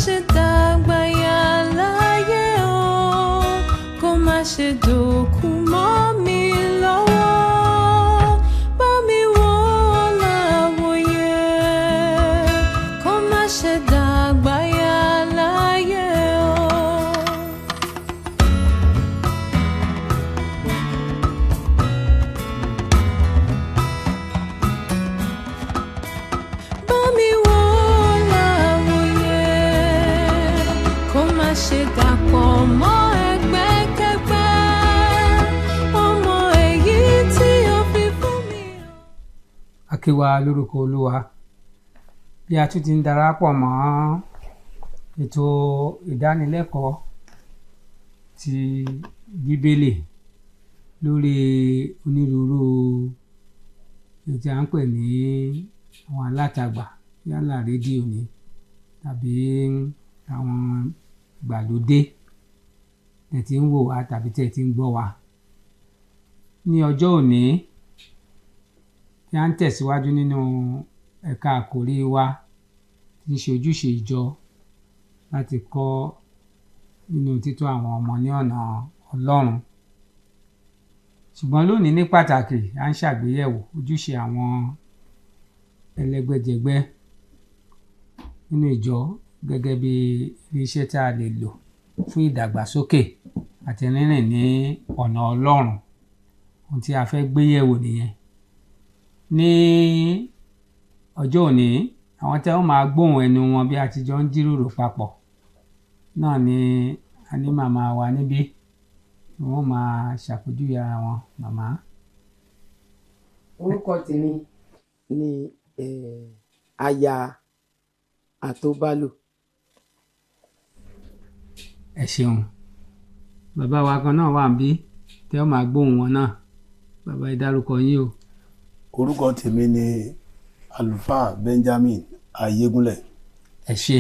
ṣe dàgbà yà láyé o, kó má ṣe dòkú mọ́ mi lọ́wọ́. Bá mi wò láwòye, kó má ṣe dàgbà yà láyé o. Bá mi wò láwòye, kó má ṣe dàpọ̀ mọ́ ẹgbẹ́kẹ́gbẹ́, ọmọ èyí tí ó fi fún mi. A kí wa lórúkọ Olúwa bí a tún ti ń darapọ̀ mọ́ ètò ìdánilẹ́kọ̀ọ́ ti Bíbélì lórí onírúurú ètò à ń pè ní àwọn alátagbà yálà rédíò ni tàbí àwọn ìgbàlódé tẹ́ ti ń wò wá tàbí tẹ́ ti ń gbọ́ wa. Ní ọjọ́ òní tí a ń tẹ̀síwájú nínú ẹ̀ka àkòrí wa tí ń ṣe ojúṣe ìjọ láti kọ́ nínú títọ́ àwọn ọmọ ní ọ̀nà Ọlọ́run. Ṣùgbọ́n lónìí ní pàtàkì a ń ṣàgbéyẹ̀wò ojúṣe àwọn ẹlẹ́gbẹ́jẹgbẹ́ nínú ìjọ gẹ́gẹ́ bí irinṣẹ́ tí a lè lò fún ìdàgbàsókè àti rírìn ní ọ̀nà Ọlọ́run. Ohun tí a fẹ́ gbé yẹ̀wò nìyẹn. Ní ọjọ́ òní àwọn tí wọ́n máa gbóhùn ẹnu wọn bí a ti jọ ń jíròrò papọ̀ náà ni a ní màmá wa níbí wọ́n máa ṣàpèjúwe ara wọn. Màmá. Orúkọ tèmi ni aya àtọ́bálò. Ẹ ṣeun. Bàbá wa kan náà wà níbí tí wọ́n máa gbóhùn wọn náà. Bàbá ẹ dárúkọ yín o. Orúkọ tèmi ni àlùfáà Benjamin Ayégúnlẹ̀. Ẹ ṣé.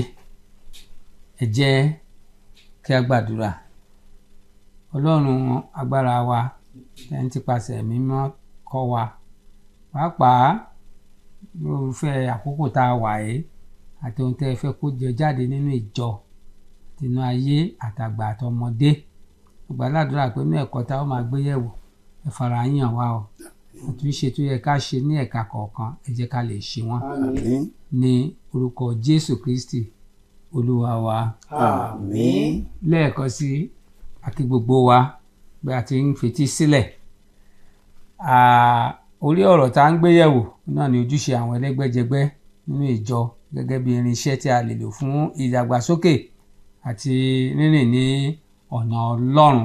Ẹ jẹ́ kí a gbàdúrà. Ọlọ́run agbára wa ẹ̀ ń tipasẹ̀ mímọ́ kọ́ wa pàápàá lórúfẹ́ àkókò tá a wà yìí àti ohun tẹ́ ẹ fẹ́ kó jẹ jáde nínú ìjọ tinú ayé àtàgbà àtọmọdé. Gbàdúrà pé inú ẹ̀kọ́ tá a máa gbé yẹ̀wò ẹ fara yàn wá o. Àtúnṣe tó yẹ ká ṣe ní ẹ̀ka kọ̀ọ̀kan ẹ jẹ́ ká lè ṣe wọ́n. Àmín. Ní orúkọ Jésù Kristi Olúwa wa. Àmín. Lẹ́ẹ̀kan sí àti gbogbo wa bí a ti ń fetí sílẹ̀. Orí ọ̀rọ̀ tá a ń gbé yẹ̀wò náà ni ojúṣe àwọn ẹlẹ́gbẹ́jẹgbẹ́ nínú ìjọ gẹ́gẹ́ bí irinṣẹ́ tí a lè lò fún ìdàgbàsókè àti rírìn ní ọ̀nà Ọlọ́run.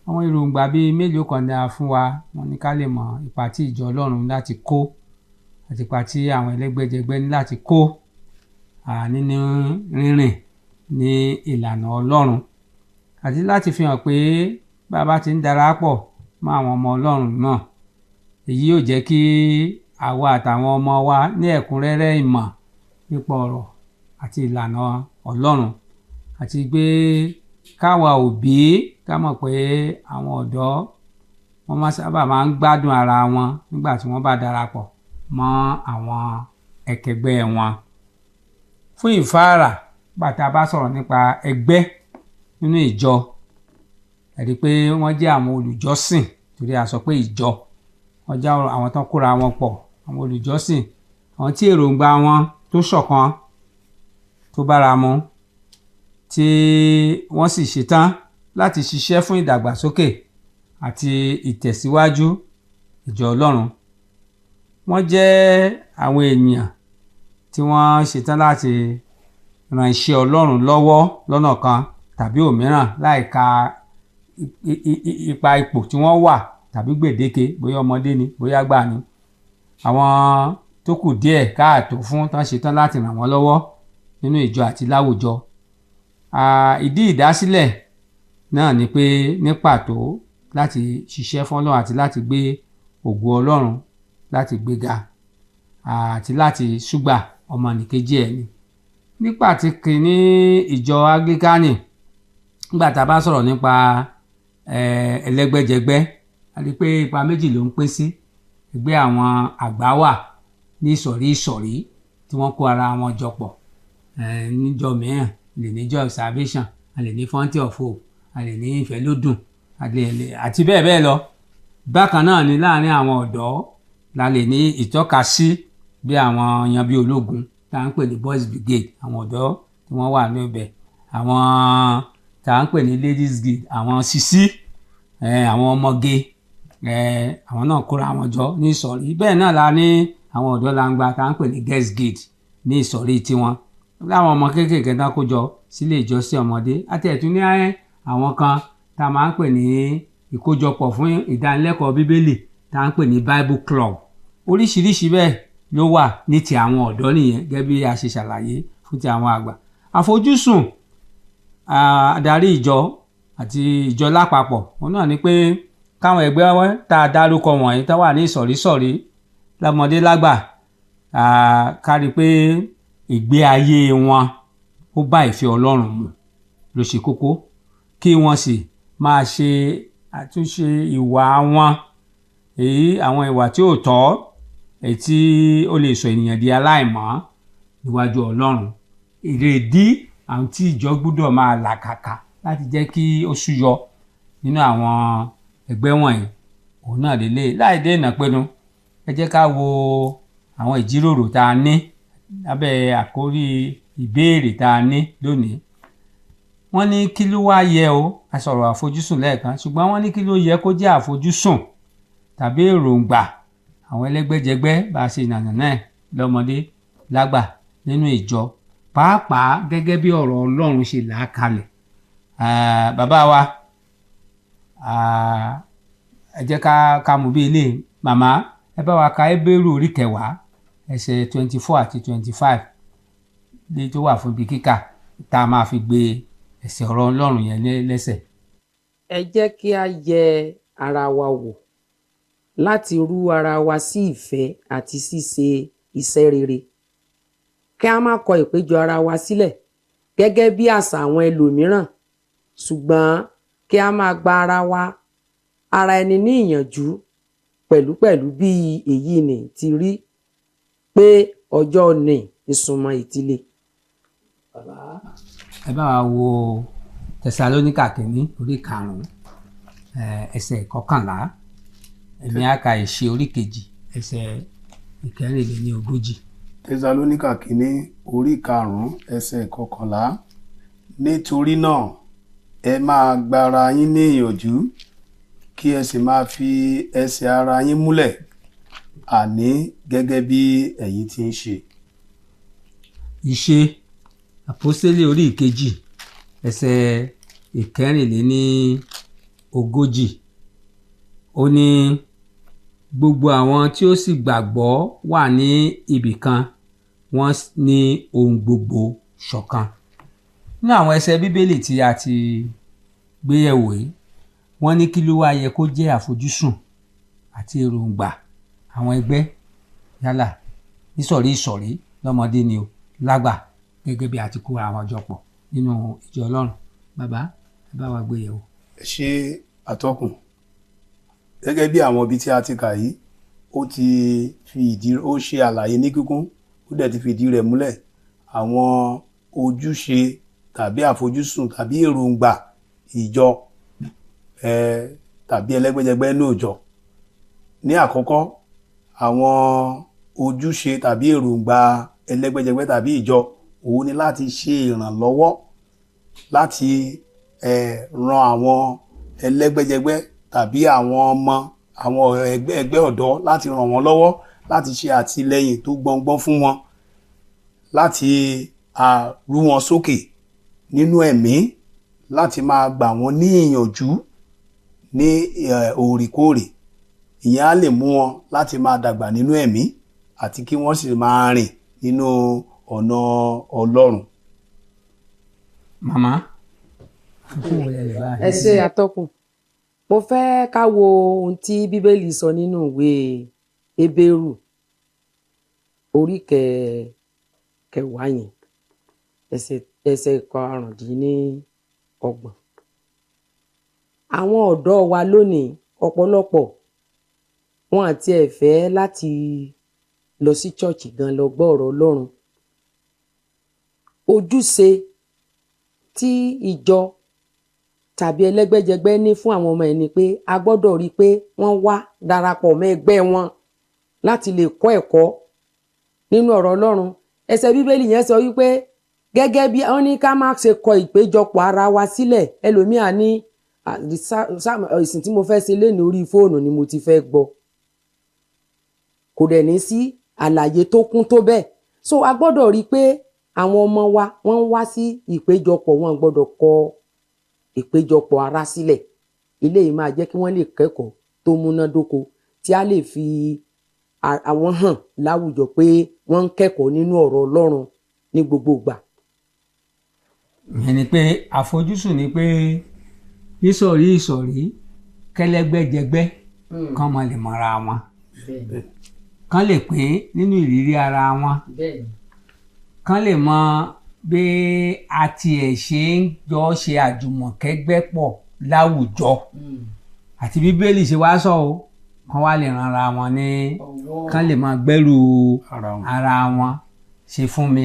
Àwọn èròǹgbà bíi mélòó kan ni a fún wa wọ́n ní ká lè mọ ipa tí ìjọ Ọlọ́run láti kó àti ipa tí àwọn ẹlẹ́gbẹ́jẹgbẹ́ ní láti kó nínú rírìn ní ìlànà Ọlọ́run àti láti fi hàn pé bá a bá ti ń darapọ̀ mọ́ àwọn ọmọ Ọlọ́run náà èyí yóò jẹ́ kí àwa àtàwọn ọmọ wa ní ẹ̀kúnrẹ́rẹ́ ìmọ̀ nípa ọ̀rọ̀ àti ìlànà Ọlọ́run àti pé káwa òbí ká mọ̀ pé àwọn ọ̀dọ́ wọ́n máa sábà máa ń gbádùn ara wọn nígbà tí wọ́n bá darapọ̀ mọ́ àwọn ẹkẹgbẹ́ wọn. Fún ìfáàrà bàtà bá sọ̀rọ̀ nípa ẹgbẹ́ nínú ìjọ ẹ rí pé wọ́n jẹ́ àwọn olùjọ́sìn torí a sọ pé ìjọ wọ́n jẹ́ àwọn tó kóra wọn pọ̀ àwọn olùjọ́sìn àwọn tí èròǹgbà wọn tó ṣọ̀kan tó bára mu tí wọ́n sì ṣetán láti ṣiṣẹ́ fún ìdàgbàsókè àti ìtẹ̀síwájú ìjọ Ọlọ́run. Wọ́n jẹ́ àwọn ènìyàn tí wọ́n ṣetán láti ran iṣẹ́ Ọlọ́run lọ́wọ́ lọ́nà kan tàbí òmíràn láìka ipa ipò tí wọ́n wà tàbí gbèdéke bóyá ọmọdé ni bóyá àgbà ni. Àwọn tó kù díẹ̀ káàtó fún tán ṣetán láti ràn wọ́n lọ́wọ́ nínú ìjọ àti láwùjọ. Ìdí ìdásílẹ̀ náà ni pé ní pàtó láti ṣiṣẹ́ fún Ọlọ́run àti láti gbé ògo Ọlọ́run láti gbéga àti láti ṣúgbà ọmọnìkejì ẹni. Ní pàtàkì ní ìjọ Anglikani nígbà tá a bá sọ̀rọ̀ nípa ẹlẹ́gbẹ́jẹgbẹ́ a rí pé ipa méjì ló ń pín sí. Ẹgbẹ́ àwọn àgbà wà ní ìsọ̀rí tí wọ́n kó ara wọn jọ pọ̀ níjọ́ mìíràn lè níjọ́ observation a lè ní fountain of hope a lè ní ìfẹ́lódùn àti bẹ́ẹ̀ bẹ́ẹ̀ lọ. Bákan náà ni láàrin àwọn ọ̀dọ́ la lè ní ìtọ́kasí bí àwọn yan bí ológun tá à ń pè ní Boys Brigade àwọn ọ̀dọ́ tí wọ́n wà níbẹ̀, àwọn tá à ń pè ní Ladies Guild àwọn sisi àwọn ọmọge àwọn náà kóra wọn jọ ní ìsọ̀rí. Bẹ́ẹ̀ náà la ní àwọn ọ̀dọ́ langba tá à ń pè ní Girls Guild ní ìsọ̀rí tiwọn láwọn ọmọ kéékèèké tán kó jọ sílé ìjọsìn ọmọdé. Àti ẹ̀tún ní àwọn kan tá a máa ń pè ní ìkójọpọ̀ fún ìdánilẹ́kọ̀ọ́ bíbélì tá à ń pè ní Bible Club. Oríṣiríṣi bẹ́ẹ̀ ló wà ní ti àwọn ọ̀dọ́ nìyẹn gẹ́gẹ́ bí a ṣe ṣàlàyé fún ti àwọn àgbà. Àfojúsùn adarí ìjọ àti ìjọ lápapọ̀ òun náà ni pé káwọn ẹgbẹ́ tá a dárúkọ wọ̀nyí tá wà ní ìsọ̀rísọ̀rí lọ́mọdé lágbà kárí pé ìgbé ayé wọn ó bá ìfẹ́ Ọlọ́run mu ló ṣe kókó, kí wọ́n sì máa ṣe àtúnṣe ìwà wọn àwọn ìwà tí ò tọ́ èyí tí ó lè sọ ènìyàn di aláìmọ́ níwájú Ọlọ́run. Ìrèdí àwọn tí ìjọ gbọ́dọ̀ máa làkàkà láti jẹ́ kí ó súyọ nínú àwọn ẹgbẹ́ wọ̀nyí òun náà lélẹ̀. Láì dé ìnàpẹ́nu ẹ jẹ́ ká wo àwọn ìjíròrò tá a ní lábẹ́ àkórí ìbéèrè tá a ní lónìí. Wọ́n ní kí ló wá yẹ o a sọ̀rọ̀ àfojúsùn lẹ́ẹ̀kan ṣùgbọ́n wọ́n ní kí ló yẹ kó jẹ́ àfojúsùn tàbí èròǹgbà àwọn ẹlẹ́gbẹ́jẹgbẹ́ bá a ṣe nànà náà lọ́mọdé lágbà nínú ìjọ pàápàá gẹ́gẹ́ bí ọ̀rọ̀ Ọlọ́run ṣe là á kalẹ̀. Bàbá wa ẹ jẹ́ ká mú bí ilé màmá ẹ bá wa ka Hébérù orí 10 ẹsẹ̀ 24 àti 25 lè tó wà fún ibi kíkà tá a máa fi gbé ẹsẹ̀ ọ̀rọ̀ Ọlọ́run yẹn lẹ́sẹ̀. Ẹ jẹ́ kí a yẹ ara wa wò láti rú ara wa sí ìfẹ́ àti ṣíṣe iṣẹ́ rere. Kí a má kọ ìpéjọ ara wa sílẹ̀ gẹ́gẹ́ bí àṣà àwọn ẹlòmíràn, ṣùgbọ́n kí a máa gba ara ẹni ní ìyànjú pẹ̀lúpẹ̀lú bí èyí ni ti rí pé ọjọ́ ní ìsúnmọ́ ìtílé. Ẹ bá wa wo Tẹsalóníkà kìíní orí 5 ẹsẹ̀ 11 èmi á ka Ìṣe orí 2 ẹsẹ̀ 41. Tẹsalóníkà kìíní orí 5 ẹsẹ̀ 11 nítorí náà ẹ máa gbára yín ní ìyànjú kí ẹ sì máa fi ẹsẹ̀ ara yín múlẹ̀ àní gẹ́gẹ́ bí ẹ̀yin ti ń ṣe. Ìṣe Àpọ́stélì orí 2 ẹsẹ̀ 41 ó ní gbogbo àwọn tí ó sì gbàgbọ́ wà ní ibì kan wọ́n ní ohun gbogbo ṣọ̀kan. Ní àwọn ẹsẹ̀ bíbélì tí a ti gbé yẹ̀wò yìí wọ́n ní kí ló wá yẹ kó jẹ́ àfojúsùn àti èròǹgbà àwọn ẹgbẹ́ yálà ìsọ̀rí lọ́mọdé ni o lágbà gẹ́gẹ́ bí a ti kó àwọn ọjọ́ pọ̀ nínú ìjọ Ọlọ́run. Bàbá ẹ bá wa gbé yẹ̀wò. Ẹ ṣe àtọkùn gẹ́gẹ́ bí àwọn ibi tí a ti kà yìí ó ṣe àlàyé ní kíkún ó dẹ̀ ti fìdí rẹ̀ múlẹ̀ àwọn ojúṣe tàbí àfojúsùn tàbí èròǹgbà ìjọ tàbí ẹlẹ́gbẹ́jẹgbẹ́ ní òjọ. Ní àkọ́kọ́ àwọn ojúṣe tàbí èròǹgbà ẹlẹ́gbẹ́jẹgbẹ́ tàbí ìjọ òun ni láti ṣe ìrànlọ́wọ́ láti ran àwọn ẹlẹ́gbẹ́jẹgbẹ́ tàbí àwọn ọmọ àwọn ẹgbẹ́ ọ̀dọ́ láti ràn wọ́n lọ́wọ́ láti ṣe àtìlẹ́yìn tó gbọngbọ́n fún wọn láti rú wọn sókè nínú ẹ̀mí láti máa gbà wọ́n ní ìyànjú ní òrèkóòrè. Ìyẹn á lè mú wọn láti máa dàgbà nínú ẹ̀mí àti kí wọ́n sì máa rìn nínú ọ̀nà Ọlọ́run. Màmá ẹ ṣe àtọkùn. Mo fẹ́ ká wo ohun tí Bíbélì sọ nínú ìwé Hébérù orí 10 yẹn ẹsẹ̀ 25. Àwọn ọ̀dọ́ wa lónìí ọ̀pọ̀lọpọ̀ wọn àti ẹ̀ fẹ́ láti lọ sí chọ́ọ̀chì gan lọ gbọ́ ọ̀rọ̀ Ọlọ́run. ojúṣe tí ìjọ tàbí ẹlẹ́gbẹ́jẹgbẹ́ ní fún àwọn ọmọ ẹ̀ ni pé a gbọ́dọ̀ rí i pé wọ́n wá darapọ̀ mọ́ ẹgbẹ́ wọn láti lè kọ́ ẹ̀kọ́ nínú ọ̀rọ̀ Ọlọ́run. Ẹsẹ̀ Bíbélì yẹn sọ wípé gẹ́gẹ́ bí wọ́n ní ká má ṣe kọ ìpéjọpọ̀ ara wa sílẹ̀. Ẹlòmíà ní ìsìn tí mo fẹ́ ṣe lé ní orí fóònù ni mo ti fẹ́ gbọ́, kò dẹ̀ ní sí àlàyé tó kún tó bẹ́ẹ̀. So a gbọ́dọ̀ rí i pé àwọn ọmọ wa wọ́n ń wá sí ìpéjọpọ̀, wọn gbọ́dọ̀ kọ ìpéjọpọ̀ ara sílẹ̀. Eléyìí máa jẹ́ kí wọ́n lè kẹ́kọ̀ọ́ tó múnádóko tí a lè fi àwọn hàn láwùjọ pé wọ́n ń kẹ́kọ̀ọ́ nínú ọ̀rọ̀ Ọlọ́run ní gbogbo ìgbà. Ìyẹn ni pé àfojúsùn ni pé ìsọ̀rí kẹ́lẹ́gbẹ́jẹgbẹ́ kán máa lè mọ̀ra wọn, kán lè pín nínú ìrírí ara wọn, kán lè mọ bí a tiẹ̀ ṣe ń jọ ṣe àjùmọ̀kẹ́gbẹ́ pọ̀ láwùjọ àti Bíbélì ṣe wá sọ o, kán wá lè ran ara wọn ní kán lè máa gbẹ́rù ara wọn, ṣe fún mi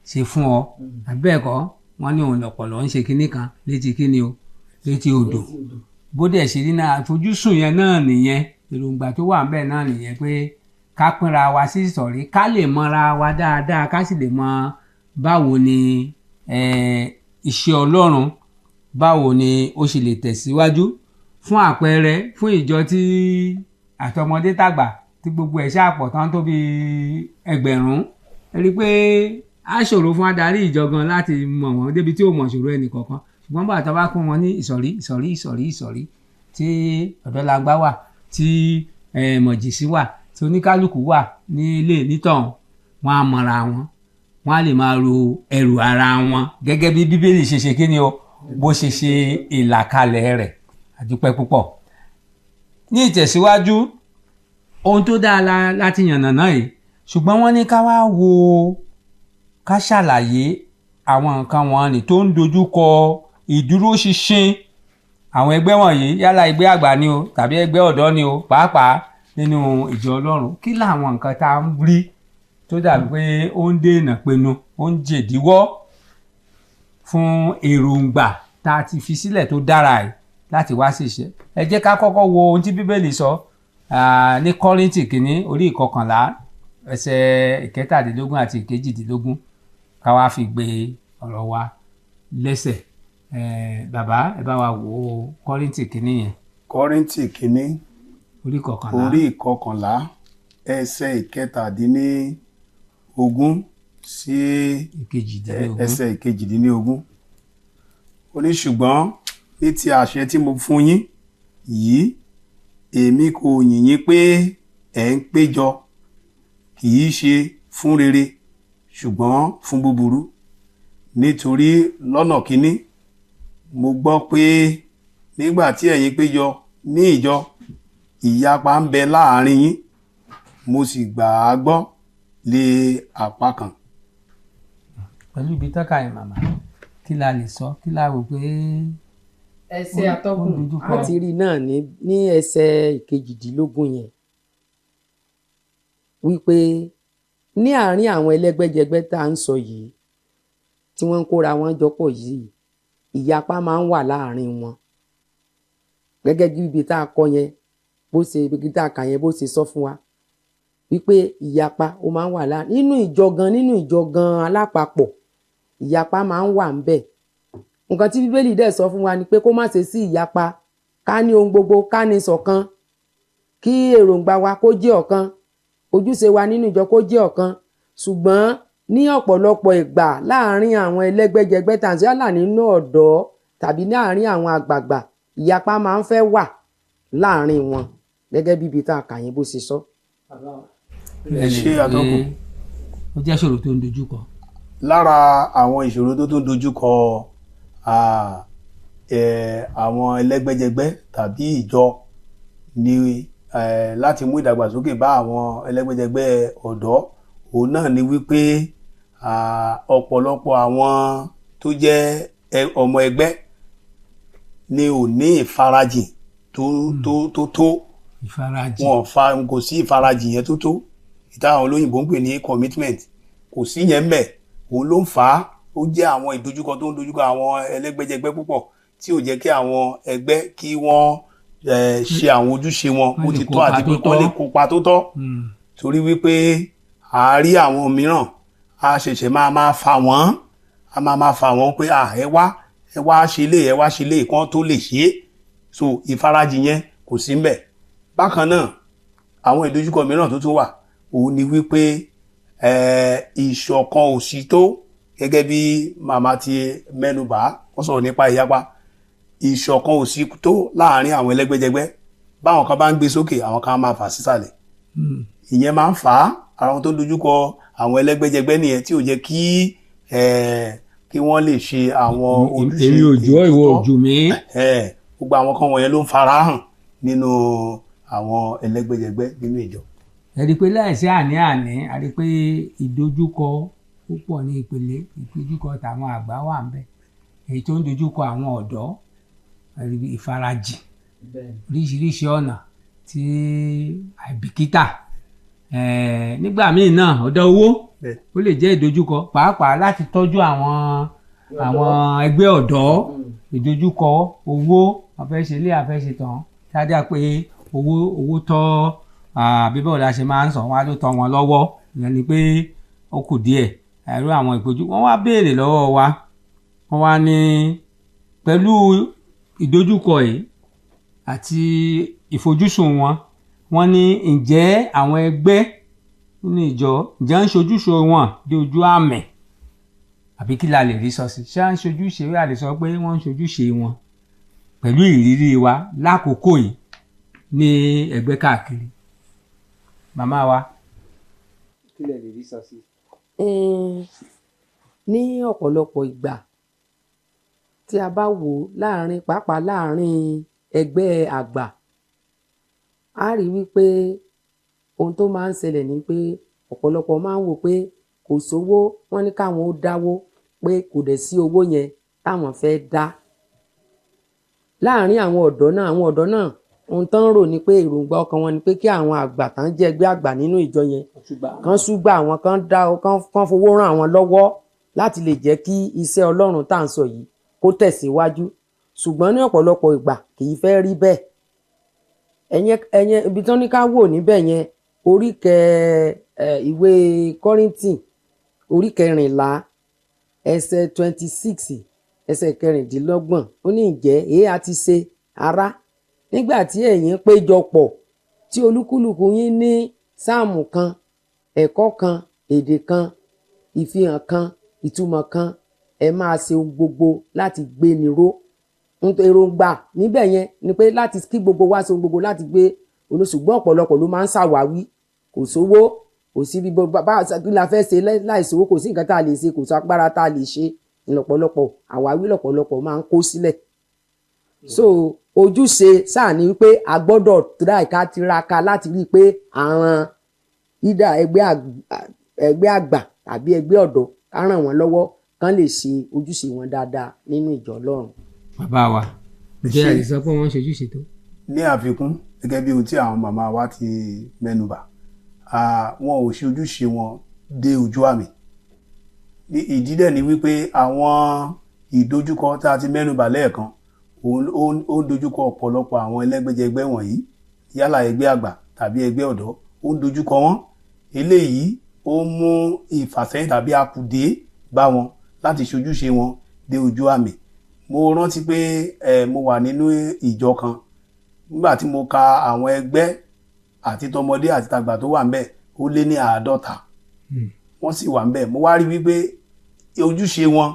ṣe fún ọ àbẹ́ẹ̀kọ́ wọ́n ní òun lọ̀pọ̀lọ́ ń ṣe kinní kan létí kinní o létí odò bó dẹ̀ ṣe rí náà àfojúsùn yẹn náà nìyẹn, èròǹgbà tó wà ńbẹ̀ náà nìyẹn pé ká pínra wa sí ìsọ̀rí ká lè mọra wa dáadáa ká sì lè mọ báwo ni iṣẹ́ Ọlọ́run báwo ni ó ṣe lè tẹ̀síwájú. Fún àpẹẹrẹ fún ìjọ tí àtọmọdé tàgbà tí gbogbo ẹ̀ ṣàpọ̀ tán tó bí ẹgbẹ̀rún, rí pé á ṣòro fún adarí ìjọ gan láti mọ̀ wọ́n débi tí ó mọ̀ ṣòro ẹnì kọ̀ọ̀kan. Ṣùgbọ́n bá àtọ́ bá kún wọn ní ìsọ̀rí tí ọ̀dọ́langba wà, tí mọ̀jìsí wà, tí oníkálukú wà ní ilé nítọ̀hún, wọ́n á mọ̀ra wọn, wọ́n á lè máa ro ẹrù ara wọn gẹ́gẹ́ bí Bíbélì ṣe ṣe kíni o bó ṣe ṣe ìlàkalẹ̀ rẹ̀. Àdúpẹ́ púpọ̀. Ní ìtẹ̀síwájú ohun tó dáa láti yànnàná yìí, ṣùgbọ́n wọ́n ní ká wá wo ká ṣàlàyé àwọn nǹkan wọn ni tó ń dojú kọ ìdúróṣinṣin àwọn ẹgbẹ́ wọ̀nyí, yálà ẹgbẹ́ àgbà ni o tàbí ẹgbẹ́ ọ̀dọ́ ni o, pàápàá nínú ìjọ Ọlọ́run. Kí làwọn nǹkan tá a ń rí tó dàbí pé ó ń dènà pinnu, ó ń jèdíwọ́ fún èròǹgbà tá a ti fi sílẹ̀ tó dára yìí láti wá sí iṣẹ́? Ẹ jẹ́ ká kọ́kọ́ wo ohun tí Bíbélì sọ ní Korinti kìíní orí 11 ẹsẹ̀ 17 àti 18 ká wá fi gbé ọ̀rọ̀ wa lẹ́sẹ̀. Bàbá ẹ bá wa wo Korinti kìíní yẹn. Korinti kìíní orí 11 ẹsẹ̀ 17 sí ẹsẹ̀ 18. Ó ní ṣùgbọ́n ní ti àṣẹ tí mo fún yín yìí, èmi kò yìn yín pé ẹ̀ ń péjọ kì í ṣe fún rere ṣùgbọ́n fún búburú. Nítorí lọ́nà kínní mo gbọ́ pé nígbà tí ẹ̀yin péjọ ní ìjọ, ìyapa ń bẹ láàrin yín, mo sì gbà á gbọ́ lé apá kan. Pẹ̀lú ibi tọ́ka yẹn màmá, kí la lè sọ, kí la rò pé ẹsẹ̀ atọ́kùn àti rí náà ní ẹsẹ̀ 18 yẹn wípé ní àárín àwọn ẹlẹ́gbẹ́jẹgbẹ́ tá à ń sọ yìí tí wọ́n ń kóra wọn jọpọ̀ yìí, ìyapa máa ń wà láàrin wọn gẹ́gẹ́ bí ibi tá a kọ yẹn bó ṣe ibi tá a kà yẹn bó ṣe sọ fún wa wípé ìyapa ó máa ń wà láàrin nínú ìjọ gan alápapọ̀, ìyapa máa ń wà ń bẹ̀. Nǹkan tí Bíbélì dẹ̀ sọ fún wa ni pé kó má ṣe sí ìyapa, ká ní ohun gbogbo ká ní ṣọ̀kan, kí èròǹgbà wa kó jẹ́ ọ̀kan, ojúṣe wa nínú ìjọ kó jẹ́ ọ̀kan. Ṣùgbọ́n ní ọ̀pọ̀lọpọ̀ ìgbà láàárín àwọn ẹlẹ́gbẹ́jẹgbẹ́ tàbí yálà nínú ọ̀dọ́ tàbí láàárín àwọn àgbààgbà, ìyapa máa ń fẹ́ wà láàárín wọn gẹ́gẹ́ bí ibi tá a kà yín bó ṣe sọ. Ẹ ṣe àtọ́kùn. Ó jẹ́ ìṣòro tó ń dojú kọ. Lára àwọn ìṣòro tó tún dojú kọ àwọn ẹlẹ́gbẹ́jẹgbẹ́ tàbí ìjọ ni láti mú ìdàgbàsókè bá àwọn ẹlẹ́gbẹ́jẹgbẹ́ ọ̀dọ́, òun náà ni wípé ọ̀pọ̀lọpọ̀ àwọn tó jẹ́ ọmọ ẹgbẹ́ ni ò ní ìfarajìn tó wọn kò sí ìfarajìn yẹn tó ìta àwọn olóyìnbó ń pè ní commitment, kò sí yẹn mbẹ̀. Òun ló ń fà á, ó jẹ́ àwọn ìdojúkọ tó ń dojúkọ àwọn ẹlẹ́gbẹ́jẹgbẹ́ púpọ̀ tí ò jẹ́ kí àwọn ẹgbẹ́ kí wọ́n ṣe àwọn ojúṣe wọn bó ti tọ́ àti pé kán lè kópa tó tọ́ torí wípé a rí àwọn mìíràn a ṣẹ̀ṣẹ̀ máa fà wọ́n a máa fà wọ́n pé ẹ wá ṣe lé kán tó lè ṣe é so ìfarajì yẹn kò sí ńbẹ̀. Bákan náà àwọn ìdojúkọ mìíràn tó tún wà òun ni wípé ìṣọ̀kan ò sí tó gẹ́gẹ́ bí màmá ti mẹ́nubà wọ́n sọ̀rọ̀ nípa ìyapa ìṣọ̀kan ò sí tó láàárín àwọn ẹlẹ́gbẹ́jẹgbẹ́ báwọn kan bá ń gbé sókè àwọn kan máa fà sísàlẹ̀ ìyẹn máa ń fà á ara wọn tó dojúkọ àwọn ẹlẹ́gbẹ́jẹgbẹ́ nìyẹn tí ò jẹ́ kí wọ́n lè ṣe àwọn ojúṣe èmi òjò ìwọ òjò mi gbogbo àwọn kan wọ̀nyẹn ló ń fara hàn nínú àwọn ẹlẹ́gbẹ́jẹgbẹ́ nínú ìjọ. ẹ rí i pé láìsí àní-àní a rí i pé ìdojúkọ púpọ̀ ní ìpele ìdojúkọ tàwọn àgbà wà ń bẹ èyí tó ń dojúkọ àwọn ọ̀dọ́ ìfarajì oríṣiríṣi ọ̀nà tí àìbìkítà nígbà míì náà ọ̀dọ̀ owó ó lè jẹ́ ìdojúkọ pàápàá láti tọ́jú àwọn ẹgbẹ́ ọ̀dọ́ ìdojúkọ owó afẹ́ṣelé afẹ́ṣetàn ṣáájá pé owó tọ́ bíbọ̀ la ṣe máa ń sọ wá ló tọ́ wọn lọ́wọ́ ìyẹn ni pé ó kù díẹ̀ ẹ̀rọ àwọn ìpojú wọ́n wá béèrè lọ́wọ́ wa wọ́n wá ní pẹ̀lú ìdojúkọ yìí àti ìfojúsùn wọ́n ní ǹjẹ́ àwọn ẹgbẹ́ nínú ìjọ ǹjẹ́ ń ṣojúṣe wọn dé ojú àmì àbí kí la lè rí sọ sí ṣé à ń ṣojúṣe wí àlè sọ pé wọ́n ń ṣojúṣe wọn pẹ̀lú ìrírí wa lákòókò yìí ní ẹgbẹ́ káàkiri màmá wa kí lè rí sọ sí. ní ọ̀pọ̀lọpọ̀ ìgbà tí a bá wò pàápàá láàrin ẹgbẹ́ àgbà a rí wípé ohun tó máa ń ṣẹlẹ̀ ni pé ọ̀pọ̀lọpọ̀ máa ń wò pé kò sówó wọ́n ní káwọn ó dáwó pé kò dẹ̀ sí owó yẹn táwọn fẹ́ dá. láàrin àwọn ọ̀dọ́ náà ohun tán ń rò ni pé èròǹgbà ọkàn wọn ni pé kí àwọn àgbà tán jẹ́ ẹgbẹ́ àgbà nínú ìjọ yẹn kán ṣúgbà àwọn kán fowó ràn àwọn lọ́wọ́ láti lè jẹ́ kí iṣẹ́ Ọlọ́run tá à ń sọ yìí kó tẹ̀síwájú ṣùgbọ́n ní ọ̀pọ̀lọpọ̀ ìgbà kì í fẹ́ rí bẹ́ẹ̀. ẹ̀yẹn ibi tán ní ká wò níbẹ̀ yẹn ìwé Korinti orí 14 ẹsẹ̀ 26 ẹsẹ̀ 26 ó ní ǹjẹ́ èé a ti ṣe ará nígbà tí ẹ̀yin péjọpọ̀ tí olúkúlùkù yín ní sáàmù kan ẹ̀kọ́ kan èdè kan ìfihàn kan ìtumọ̀ kan ẹ máa ṣe ohun gbogbo láti gbé ni ró. èròǹgbà níbẹ̀ yẹn ni pé láti kí gbogbo wa ṣe ohun gbogbo láti gbé olóṣùgbọ́n ọ̀pọ̀lọpọ̀ ló máa ń ṣàwáwí kò sówó kò sí bí bá la fẹ́ ṣe láìsówó kò sí nǹkan tá a lè ṣe kò sí agbára tá a lè ṣe lọ́pọ̀lọpọ̀ àwáwí lọ́pọ̀lọpọ̀ máa ń kó sílẹ̀. so ojúṣe sáà ni wípé a gbọ́dọ̀ tiraka láti rí i pé àwọn ìdá ẹgbẹ́ àgbà tàbí ẹgbẹ́ ọ̀dọ́ ká ràn wọ́n lọ́wọ́ kán lè ṣe ojúṣe wọn dáadáa nínú ìjọ Ọlọ́run. bàbá wa ǹjẹ́ àlè sọ pé wọ́n ń ṣe ojúṣe tó. ní àfikún gẹ́gẹ́ bí ohun tí àwọn màmá wa ti mẹ́nubà wọn ò ṣe ojúṣe wọn dé ojú àmì ìdí dẹ̀ ni wípé àwọn ìdojúkọ tá a ti mẹ́nubà lẹ́ẹ̀kan ó dojúkọ ọ̀pọ̀lọpọ̀ àwọn ẹlẹ́gbẹ́jẹgbẹ́ wọ̀nyí yálà ẹgbẹ́ àgbà tàbí ẹgbẹ́ ọ̀dọ́ ó dojúkọ wọn eléyìí ó mú ìfàsẹ́yìn tàbí akùdé bá wọn láti ṣojúṣe wọn dé ojú àmì. mo rántí pé mo wà nínú ìjọ kan nígbà tí mo ka àwọn ẹgbẹ́ àti tọmọdé àti tàgbà tó wà ńbẹ̀ ó lé ní 50 wọ́n sì wà ńbẹ̀ mo wá rí wípé ojúṣe wọn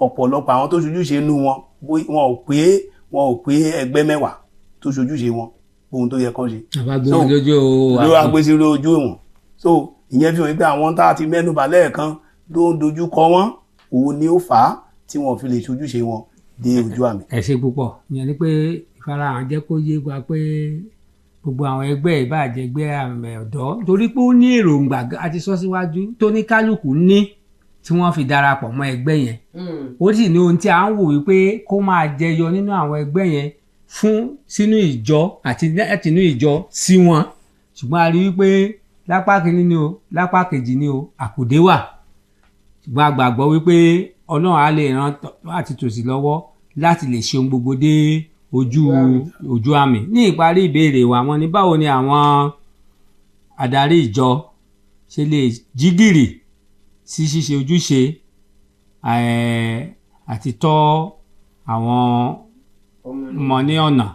ọ̀pọ̀lọpọ̀ àwọn tó ṣojúṣe inú wọn wọn ò pé ẹgbẹ́ 10 tó ṣojúṣe wọn ohun tó yẹ kán ṣe ló wá gbé sí ojú wọn so ìyẹn fi hàn wípé àwọn tá a ti mẹ́nubà lẹ́ẹ̀kan ló ń dojú kọ wọn òun ni ó fà á tí wọn fi lè ṣojúṣe wọn dé ojú àmì. ẹ ṣe púpọ̀ ìyẹn ni pé ìfarahàn jẹ́ kó yé wa pé gbogbo àwọn ẹgbẹ́ ìbàjẹ́ ẹgbẹ́ àmì ọ̀dọ́ torí pé ó ní èròǹgbà àti sọ síwájú tó ní kálukú ní tí wọ́n fi darapọ̀ mọ́ ẹgbẹ́ yẹn ó sì ní ohun tí a ń wò wípé kó máa jẹyọ nínú àwọn ẹgbẹ́ yẹn fún sínú ìjọ àti láti inú ìjọ sí wọn ṣùgbọ́n a rí wípé lápá kìíní ni o lápá kejì ni o àkùdé wà ṣùgbọ́n a gbàgbọ́ wípé Ọlọ́run á lè ràn àti tòsí lọ́wọ́ láti lè ṣe ohun gbogbo dé ojú àmì. Ní ìparí ìbéèrè wa wọ́n ní báwo ni àwọn adarí ìjọ ṣe lè jí gìrì sí ṣíṣe ojúṣe àti tọ́ àwọn ọmọ ní ọ̀nà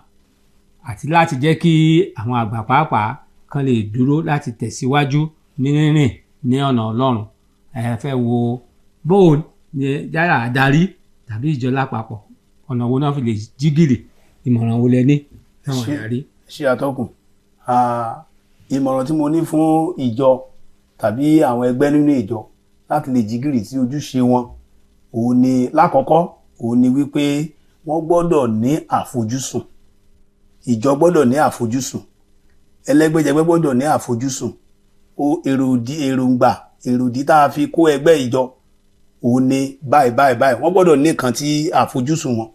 àti láti jẹ́ kí àwọn àgbà pàápàá kan lè dúró láti tẹ̀síwájú ní rírìn ní ọ̀nà Ọlọ́run. Fẹ́ wo bóun ni yálà adarí tàbí ìjọ lápapọ̀ ọ̀nà wo náà fi lè jí gìrì, ìmọ̀ràn wo lẹ ní táwọn adarí. Ṣé atọ́kùn, ìmọ̀ràn tí mo ní fún ìjọ tàbí àwọn ẹgbẹ́ nínú ìjọ láti lè jí gìrì sí ojúṣe wọn òun ni lákọ̀ọ́kọ́ òun ni wípé wọ́n gbọ́dọ̀ ní àfojúsùn. Ìjọ gbọ́dọ̀ ní àfojúsùn, ẹlẹ́gbẹ́jẹgbẹ́ gbọ́dọ̀ ní àfojúsùn. èròdí tá a fi kó ẹgbẹ́ ìjọ òun ni báyìí wọ́n gbọ́dọ̀ ní nǹkan tí àfojúsùn wọn.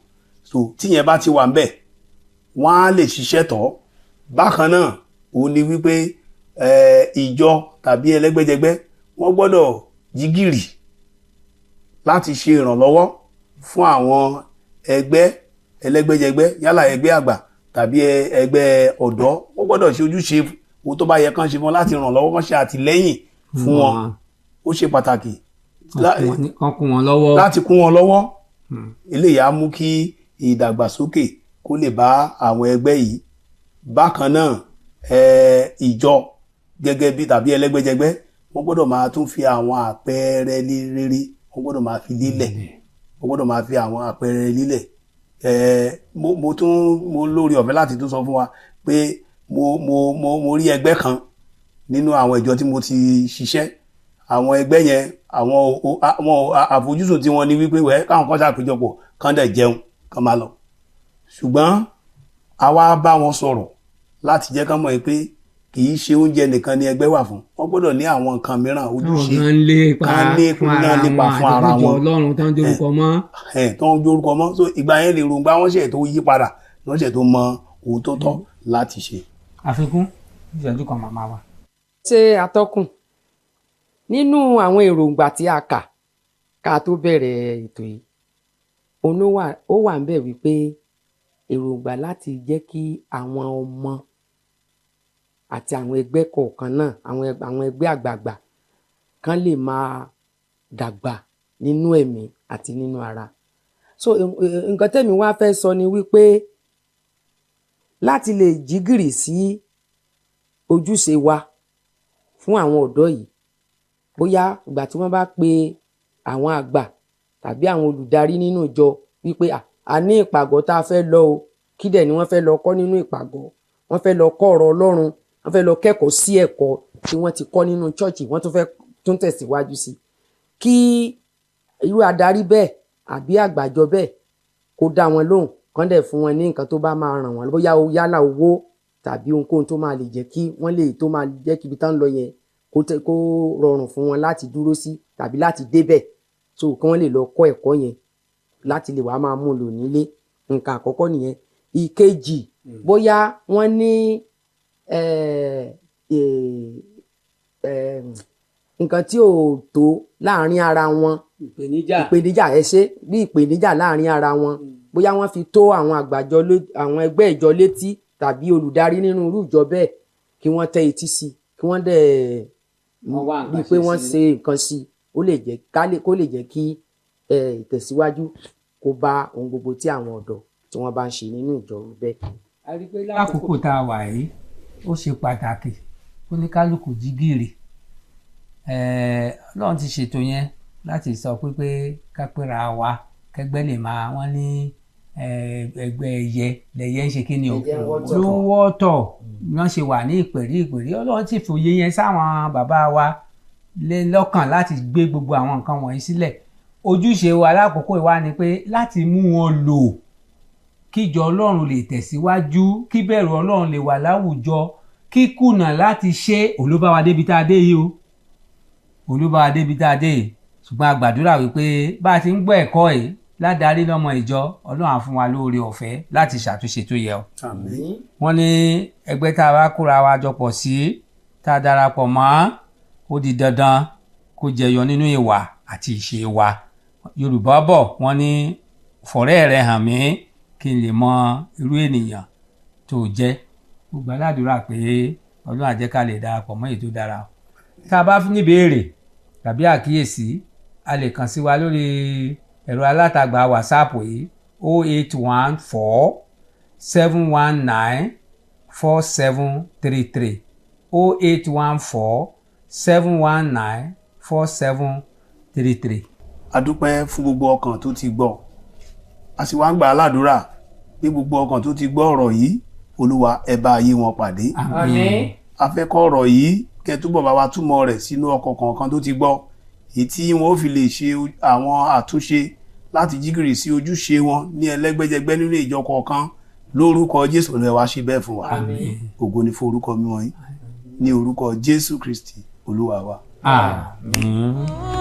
So tíyẹn bá ti wà ń bẹ̀ wọ́n á lè ṣiṣẹ́ tọ̀. Bákan náà òun ni wípé ìjọ tàbí ẹlẹ́gbẹ́jẹgbẹ́ wọ́n gbọ́dọ̀ jí gìrì láti ṣe ìrànlọ́wọ́ fún àwọn ẹgbẹ́ ẹlẹ́gbẹ́jẹgbẹ́ yálà ẹgbẹ́ àgbà tàbí ẹgbẹ́ ọ̀dọ́. Wọ́n gbọ́dọ̀ ṣe ojúṣe ohun tó bá yẹ kán ṣe fún láti ràn lọ́wọ́, kán ṣe àtìlẹ́yìn fún wọn. Ó ṣe pàtàkì láti kún wọn lọ́wọ́. Eléyìí á mú kí ìdàgbàsókè kó lè bá àwọn ẹgbẹ́ yìí. Bákan náà ìjọ gẹ́gẹ́ bí tàbí ẹlẹ́gbẹ́jẹgbẹ́ wọ́n gbọ́dọ̀ máa tún fi àwọn àpẹẹrẹ rere wọ́n gbọ́dọ̀ máa fi lílẹ̀. Wọ́n gbọ́dọ̀ máa fi àwọn àpẹẹrẹ lílẹ̀. Mo lórí ọ̀fẹ́ láti tún sọ fún wa pé mo rí ẹgbẹ́ kan nínú àwọn ìjọ tí mo ti ṣiṣẹ́. Àwọn ẹgbẹ́ yẹn àwọn àfojúsùn tí wọ́n ní wípé káwọn kan ṣàpéjọpọ̀ kán dẹ̀ jẹun kán máa lọ. Ṣùgbọ́n àwa bá wọn sọ̀rọ̀ láti jẹ́ kán mọ̀ pé kì í ṣe oúnjẹ nìkan ni ẹgbẹ́ wà fún. Wọ́n gbọ́dọ̀ ní àwọn nǹkan mìíràn ojúṣe kan nípa fún ara wọn. Ọlọ́run tó ń dórúkọ mọ́. Tó ń dórúkọ mọ́. So ìgbà yẹn lè rògbà wọ́n ṣe tó yí padà wọ́n ṣe tó mọ ohun tó tọ́ láti ṣe. Àfikún ìṣẹ́jú kan màmá wa. Ṣé atọ́kùn nínú àwọn èròǹgbà tí a kà ká tó bẹ̀rẹ̀ ètò yìí ó wà ń bẹ̀ wípé èròǹgbà láti jẹ́ kí àwọn ọmọ àti àwọn ẹgbẹ́ kọ̀ọ̀kan náà àwọn ẹgbẹ́ àgbààgbà kan lè máa dàgbà nínú ẹ̀mí àti nínú ara. So nǹkan tẹ́mi wá fẹ́ sọ ni wípé láti lè jí gìrì sí ojúṣe wa fún àwọn ọ̀dọ́ yìí, bóyá ìgbà tí wọ́n bá pe àwọn àgbà tàbí àwọn olùdarí nínú ìjọ wípé a ní ìpàgọ́ tá a fẹ́ lọ o, kí dẹ̀ ni wọ́n fẹ́ lọ kọ́ nínú ìpàgọ́? Wọ́n fẹ́ lọ kọ́ ọ̀rọ̀ Ọlọ́run, wọ́n fẹ́ lọ kẹ́kọ̀ọ́ sí ẹ̀kọ́ tí wọ́n ti kọ́ nínú chọ́ọ̀chì, wọ́n tún fẹ́ tún tẹ̀síwájú sí. Kí irú adarí bẹ́ẹ̀ àbí àgbàjọ bẹ́ẹ̀ kó dá wọn lóhùn, kán dẹ̀ fún wọn ní nǹkan tó bá máa ràn wọ́n, bóyá yálà owó tàbí ohunkóhun tó máa lè jẹ́ kí wọ́n lè tó máa jẹ́ kí ibi tán lọ yẹn kó rọrùn fún wọn láti dúró sí tàbí láti débẹ̀, so kí wọ́n lè lọ kọ́ ẹ̀kọ́ yẹn láti lè wá máa mú lò nílé. Nǹkan àkọ́kọ́ nìyẹn. Ìkejì, bóyá wọ́n ní nǹkan tí ò tó láàrin ara wọn, ìpèníjà bí ìpèníjà láàrin ara wọn, bóyá wọ́n fi tó àwọn àgbàjọ àwọn ẹgbẹ́ ìjọ létí tàbí olùdarí nínú irú ìjọ bẹ́ẹ̀ kí wọ́n tẹ́ etí sí, kí wọ́n dẹ̀ bí pé wọ́n ṣe nǹkan sí, kó lè jẹ́ kí ìtẹ̀síwájú kó bá ohun gbogbo tí àwọn ọ̀dọ́ tí wọ́n bá ń ṣe nínú ìjọ bẹ́ẹ̀. Lákòókò tá a wà yìí ó ṣe pàtàkì kó ní kálukú jí gìrì. Ọlọ́run ti ṣètò yẹn láti sọ pé ká péra wa kẹgbẹ́ lè máa wọ́n ní ẹgbẹ́ ẹyẹ lẹyẹ ń ṣe kí ni o ló ń wọ́tọ̀ wọ́n ṣe wà ní ìpèrí. Ọlọ́run ti fòye yẹn sáwọn bàbá wa lọ́kàn láti gbé gbogbo àwọn nǹkan wọ̀nyí sílẹ̀. Ojúṣe wa lákòókò ìwá ni pé láti mú wọn lò kíjọ Ọlọ́run lè tẹ̀síwájú, kí bẹ̀rù Ọlọ́run lè wà láwùjọ, kíkùnà láti ṣe olúbáwa débi tá a dé yìí o, olúbáwa débi tá a dé yìí. Ṣùgbọ́n a gbàdúrà wípé bá a ti ń gbọ́ ẹ̀kọ́ yìí ládarí lọ́mọ ìjọ, Ọlọ́run á fún wa lóore ọ̀fẹ́ láti ṣàtúnṣe tó yẹ o. Àmín. Wọ́n ní ẹgbẹ́ tá a bá kóra wa jọ pọ̀ sí, tá a darapọ̀ mọ́, ó di dandan kó jẹyọ nínú ìwà àti ìṣe wa. Yorùbá bọ̀ wọ́n ní fọ̀rẹ́ rẹ hàn mí kí n lè mọ irú ènìyàn tó jẹ́. Mo gbà ládùúrà pé Ọlọ́run á jẹ́ ká lè darapọ̀ mọ́ èyí tó dára. Tá a bá ní ìbéèrè tàbí àkíyèsí a lè kàn sí wa lórí ẹ̀rọ alátagbà WhatsApp yìí 0814 719 4733 0814 719 4733. A dúpẹ́ fún gbogbo ọkàn tó ti gbọ́, a sì wá ń gbà aládùúrà pé gbogbo ọkàn tó ti gbọ́ ọ̀rọ̀ yìí Olúwa ẹ bá ayé wọn pàdé. Àmín. A fẹ́ kọ́ ọ̀rọ̀ yìí kẹ́ túbọ̀ bá wa túmọ̀ rẹ̀ sínú ọkàn kọ̀ọ̀kan tó ti gbọ́, èyí tí wọ́n fi lè ṣe àwọn àtúnṣe láti jígìrì sí ojúṣe wọn ní ẹlẹ́gbẹ́jẹgbẹ́ nínú ìjọ kọ̀ọ̀kan. Lórúkọ Jésù lẹ wá ṣe bẹ́ẹ̀ fún wa. Ògo ni fún orúkọ mímọ́ yín ní orúkọ Jésù Kristi Olúwa wa. Àmín.